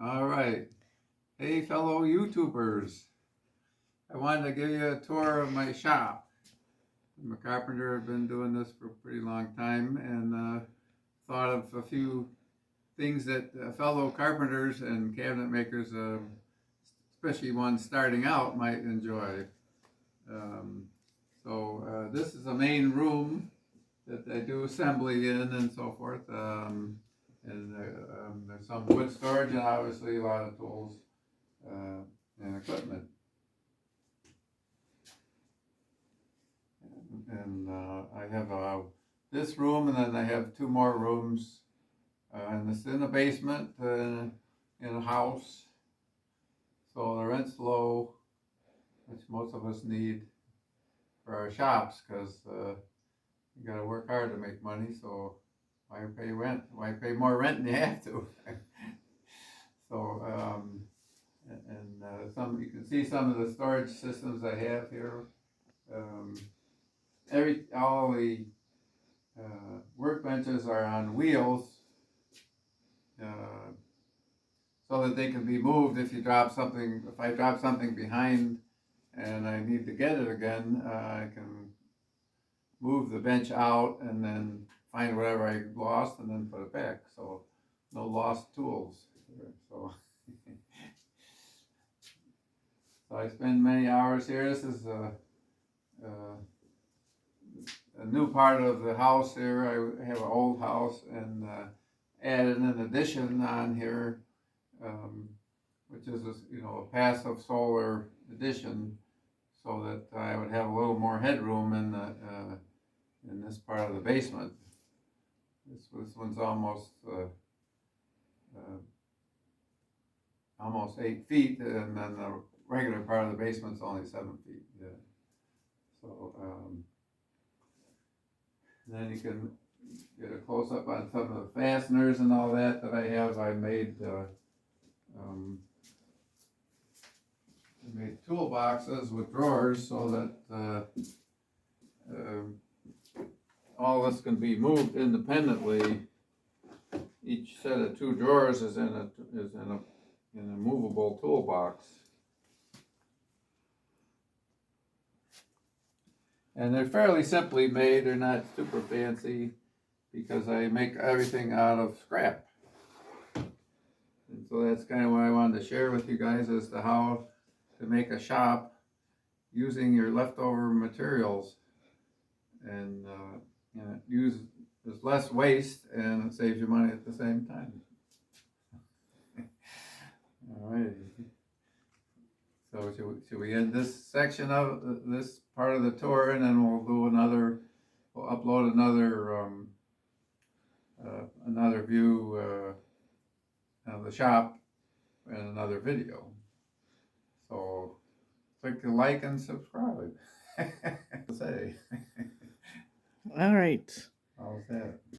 All right. Hey, fellow YouTubers. I wanted to give you a tour of my shop. I'm a carpenter. I've been doing this for a pretty long time and thought of a few things that fellow carpenters and cabinet makers, especially ones starting out, might enjoy. Um, this is a main room that I do assembly in and so forth. There's some wood storage and obviously a lot of tools and equipment. I have this room, and then I have two more rooms, and it's in the basement in a house. So the rent's low, which most of us need for our shops, because you got to work hard to make money. So why pay rent? Why pay more rent than you have to? so some you can see some of the storage systems I have here. Um, all the workbenches are on wheels, uh, so that they can be moved if you drop something. If I drop something behind and I need to get it again, I can move the bench out and then find whatever I lost and then put it back. So no lost tools. So, so I spend many hours here. This is a new part of the house here. I have an old house and added an addition on here, which is a passive solar addition, so that I would have a little more headroom in this part of the basement. This one's almost 8 feet, and then the regular part of the basement's only 7 feet. Yeah. So. Then you can get a close up on some of the fasteners and all that I have. I made toolboxes with drawers so that all this can be moved independently. Each set of two drawers is in a movable toolbox. And they're fairly simply made. They're not super fancy because I make everything out of scrap. And so that's kind of what I wanted to share with you guys as to how to make a shop using your leftover materials. And there's less waste and it saves you money at the same time. All right. So should we end this section of this part of the tour, and then we'll upload another view of the shop in another video. So click the like and subscribe. Say. All right. How's that?